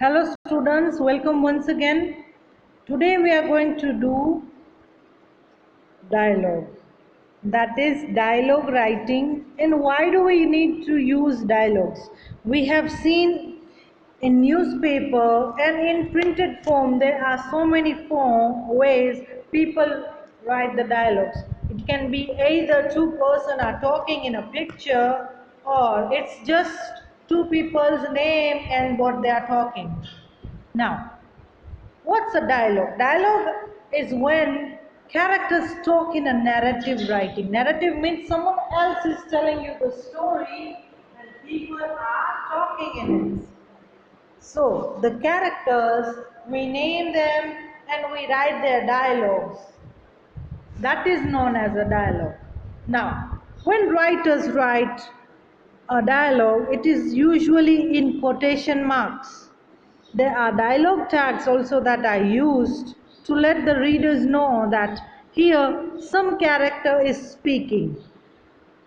Hello students, welcome once again. Today we are going to do dialogue. That is dialogue writing. And why do we need to use dialogues? We have seen in newspaper and in printed form there are so many ways people write the dialogues. It can be either two persons are talking in a picture or it's just two people's name and what they are talking. Now, what's a dialogue? Dialogue is when characters talk in a narrative writing. Narrative means someone else is telling you the story and people are talking in it. So, the characters, we name them and we write their dialogues. That is known as a dialogue. Now, when writers write a dialogue, it is usually in quotation marks. There are dialogue tags also that are used to let the readers know that here some character is speaking.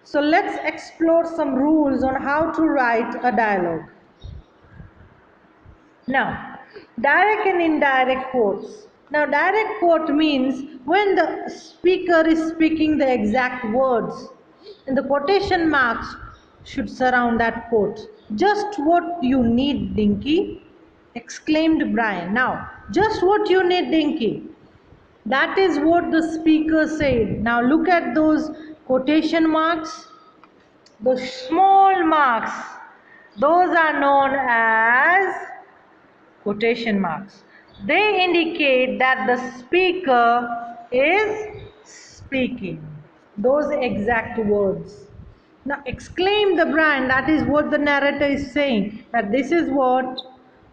So let's explore some rules on how to write a dialogue. Now, direct and indirect quotes. Now, direct quote means when the speaker is speaking the exact words and the quotation marks should surround that quote. Just what you need, Dinky, exclaimed Brian. Now, just what you need, Dinky. That is what the speaker said. Now, look at those quotation marks. The small marks, those are known as quotation marks. They indicate that the speaker is speaking those exact words. Now exclaim the Brian, that is what the narrator is saying, that this is what,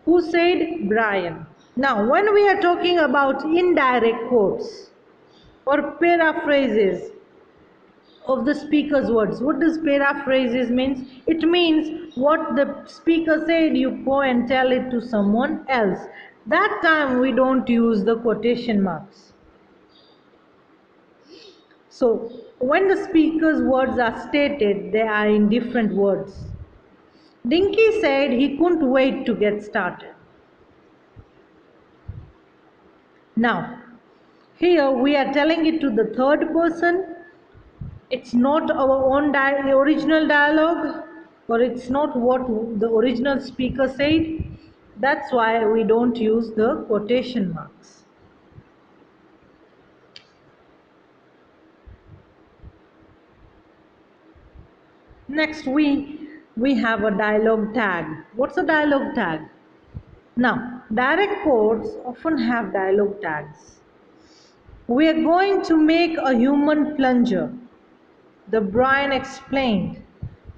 who said? Brian. Now when we are talking about indirect quotes or paraphrases of the speaker's words. What does paraphrases means? It means what the speaker said, you go and tell it to someone else. That time we don't use the quotation marks. So when the speaker's words are stated, they are in different words. Dinky said he couldn't wait to get started. Now, here we are telling it to the third person. It's not our own original dialogue, or it's not what the original speaker said. That's why we don't use the quotation marks. Next, we have a dialogue tag. What's a dialogue tag? Now, direct quotes often have dialogue tags. We are going to make a human plunger, the Brian explained.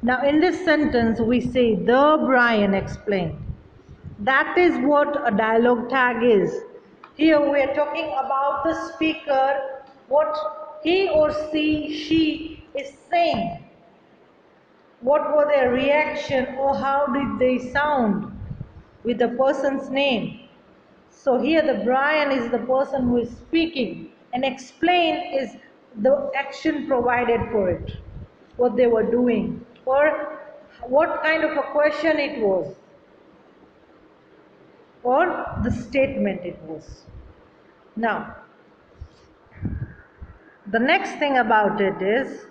Now in this sentence we say the Brian explained. That is what a dialogue tag is. Here we are talking about the speaker, what he or she is saying. What were their reaction or how did they sound with the person's name. So here the Brian is the person who is speaking and explain is the action provided for it, what they were doing or what kind of a question it was or the statement it was. Now, the next thing about it is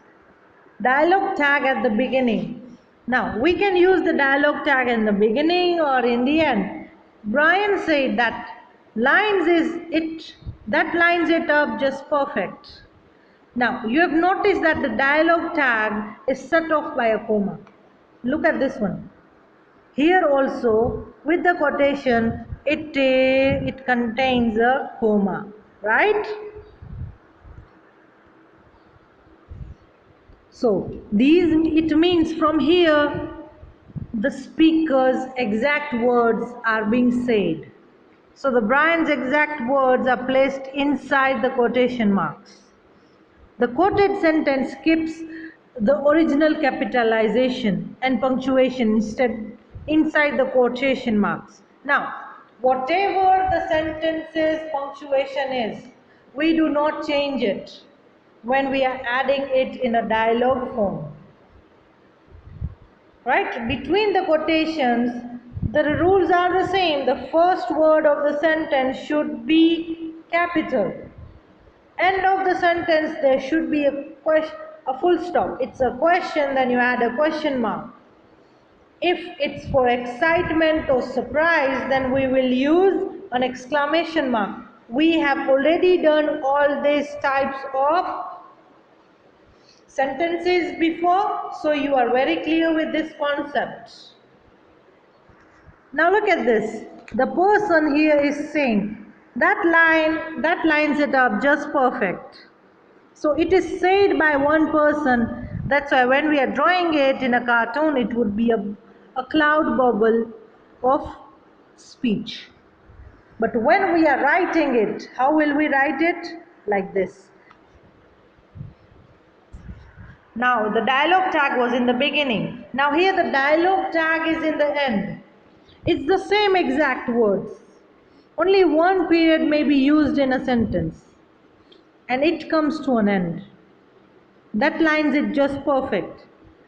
dialogue tag at the beginning. Now, we can use the dialogue tag in the beginning or in the end. Brian said that lines it up just perfect. Now, you have noticed that the dialogue tag is set off by a comma. Look at this one. Here also, with the quotation, it contains a comma, right? So, it means from here, the speaker's exact words are being said. So, the Brian's exact words are placed inside the quotation marks. The quoted sentence skips the original capitalization and punctuation inside the quotation marks. Now, whatever the sentence's punctuation is, we do not change it when we are adding it in a dialogue form. Right? Between the quotations, The rules are the same. The first word of the sentence should be capital. End of the sentence there should be a full stop. It's a question, then you add a question mark. If it's for excitement or surprise, then we will use an exclamation mark. We have already done all these types of sentences before, so you are very clear with this concept. Now look at this. The person here is saying, that lines it up just perfect. So it is said by one person. That's why when we are drawing it in a cartoon, it would be a cloud bubble of speech. But when we are writing it, how will we write it? Like this. Now the dialogue tag was in the beginning. Now here the dialogue tag is in the end. It's the same exact words. Only one period may be used in a sentence. And it comes to an end. That lines it just perfect.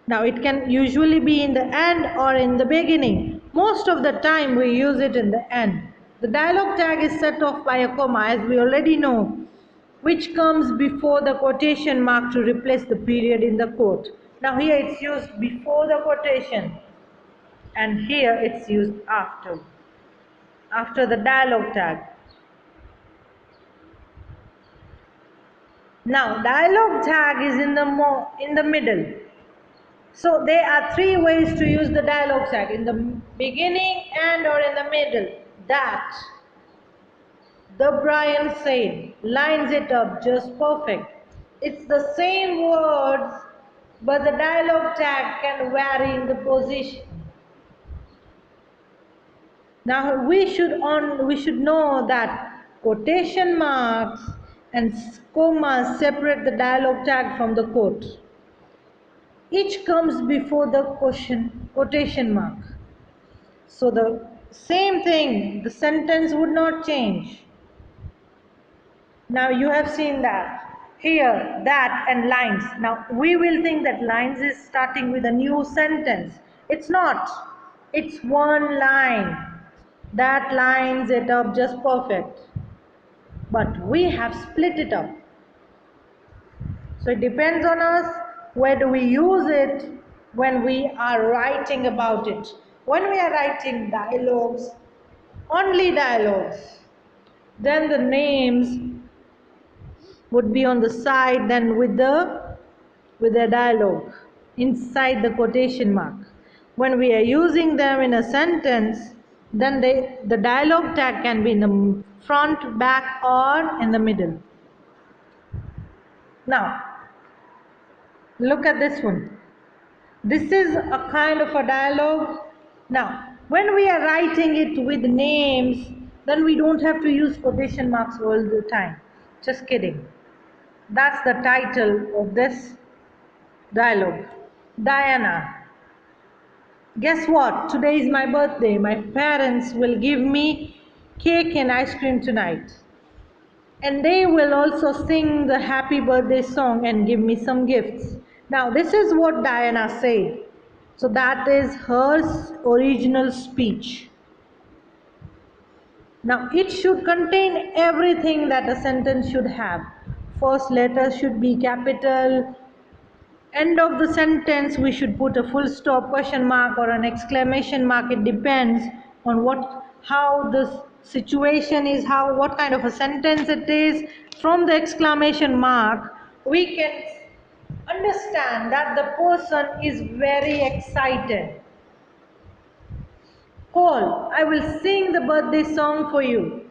Now it can usually be in the end or in the beginning. Most of the time we use it in the end. The dialogue tag is set off by a comma, as we already know, which comes before the quotation mark to replace the period in the quote. Now here it's used before the quotation and here it's used after the dialogue tag. Now dialogue tag is in the middle. So there are three ways to use the dialogue tag: in the beginning, end, or in the middle. That, the Brian said, lines it up just perfect. It's the same words, but the dialogue tag can vary in the position. Now we should know that quotation marks and commas separate the dialogue tag from the quote. Each comes before the quotation mark. So the same thing, the sentence would not change. Now you have seen that. Here, that and lines. Now we will think that lines is starting with a new sentence. It's not. It's one line. That lines it up just perfect. But we have split it up. So it depends on us where do we use it when we are writing about it. When we are writing dialogues, only dialogues, then the names would be on the side, then with the dialogue inside the quotation mark. When we are using them in a sentence, then the dialogue tag can be in the front, back, or in the middle. Now look at this one. This is a kind of a dialogue. Now when we are writing it with names, then we don't have to use quotation marks all the time. Just kidding. That's the title of this dialogue. Diana, guess what? Today is my birthday. My parents will give me cake and ice cream tonight. And they will also sing the happy birthday song and give me some gifts. Now this is what Diana said. So that is her original speech. Now it should contain everything that a sentence should have. First letter should be capital. End of the sentence we should put a full stop, question mark, or an exclamation mark. It depends on how the situation is, what kind of a sentence it is. From the exclamation mark we can understand that the person is very excited. Paul, I will sing the birthday song for you.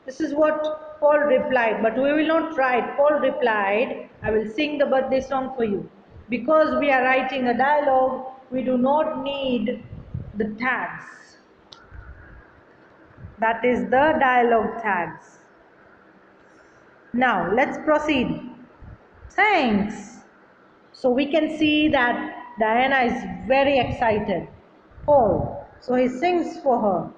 This is what Paul replied, but we will not write. Paul replied, I will sing the birthday song for you. Because we are writing a dialogue, we do not need the tags. That is the dialogue tags. Now let's proceed. Thanks. So we can see that Diana is very excited. Paul, so he sings for her.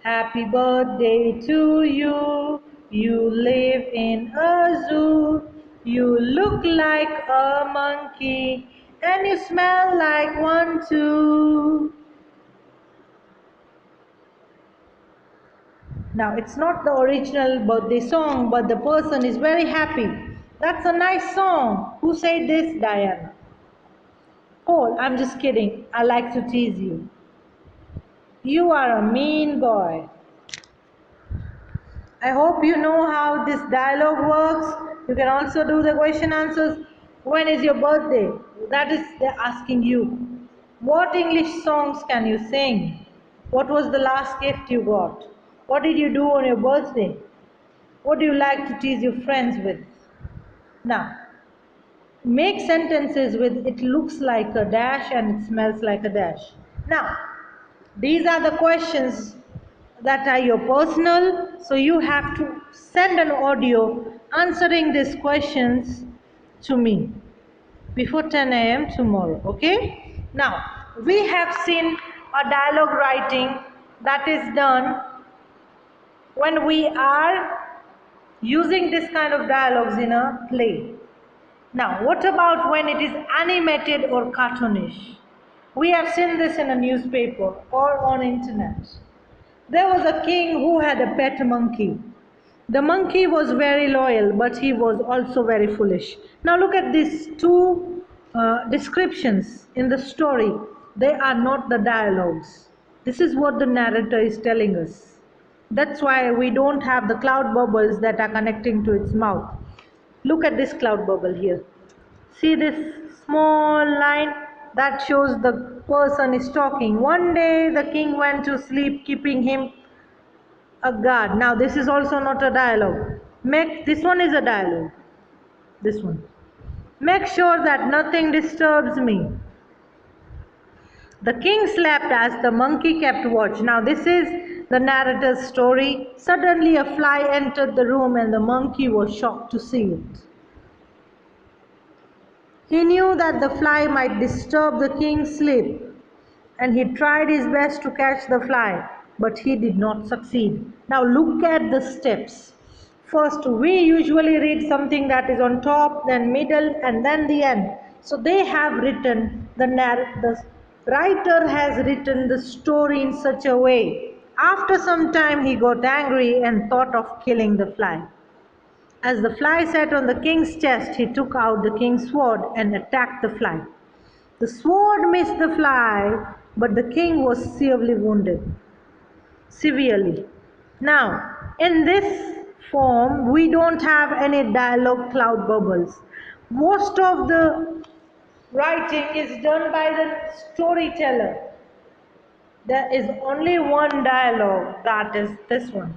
Happy birthday to you. You live in a zoo. You look like a monkey and you smell like one too. Now, it's not the original birthday song, but the person is very happy. That's a nice song. Who said this? Diana. Oh, I'm just kidding. I like to tease you. You are a mean boy. I hope you know how this dialogue works. You can also do the question answers. When is your birthday? That is, they're asking you. What English songs can you sing? What was the last gift you got? What did you do on your birthday? What do you like to tease your friends with? Now, make sentences with it looks like a dash and it smells like a dash. Now, these are the questions that are your personal, so you have to send an audio answering these questions to me before 10 a.m. tomorrow, okay? Now, we have seen a dialogue writing that is done when we are using this kind of dialogues in a play. Now, what about when it is animated or cartoonish? We have seen this in a newspaper or on internet. There was a king who had a pet monkey. The monkey was very loyal, but he was also very foolish. Now look at these two descriptions in the story. They are not the dialogues. This is what the narrator is telling us. That's why we don't have the cloud bubbles that are connecting to its mouth. Look at this cloud bubble here. See this small line that shows the person is talking. One day the king went to sleep, keeping him a guard. Now this is also not a dialogue. This one is a dialogue. This one. Make sure that nothing disturbs me. The king slept as the monkey kept watch. Now this is the narrator's story. Suddenly a fly entered the room and the monkey was shocked to see it. He knew that the fly might disturb the king's sleep, and he tried his best to catch the fly, but he did not succeed. Now look at the steps. First, we usually read something that is on top, then middle, and then the end. So they have written, the writer has written the story in such a way. After some time, he got angry and thought of killing the fly. As the fly sat on the king's chest, he took out the king's sword and attacked the fly. The sword missed the fly, but the king was severely wounded. Now, in this form, we don't have any dialogue cloud bubbles. Most of the writing is done by the storyteller. There is only one dialogue, that is this one.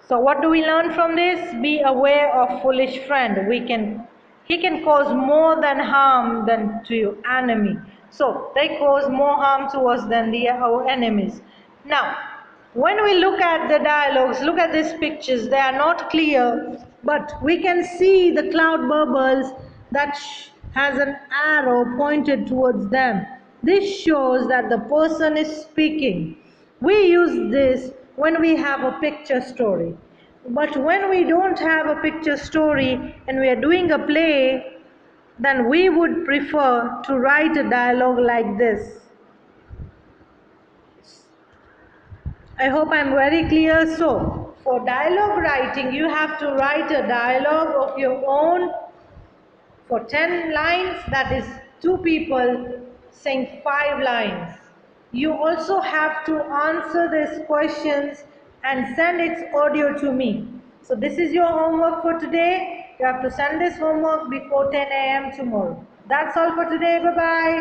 So what do we learn from this? Be aware of foolish friend. He can cause more than harm than to your enemy. So they cause more harm to us than our enemies. Now, when we look at the dialogues, look at these pictures. They are not clear, but we can see the cloud bubbles that has an arrow pointed towards them. This shows that the person is speaking. We use this when we have a picture story. But when we don't have a picture story and we are doing a play, then we would prefer to write a dialogue like this. I hope I'm very clear. So, for dialogue writing, you have to write a dialogue of your own for 10 lines, that is 2 people saying 5 lines. You also have to answer these questions and send its audio to me. So this is your homework for today. You have to send this homework before 10 a.m. tomorrow. That's all for today. Bye-bye.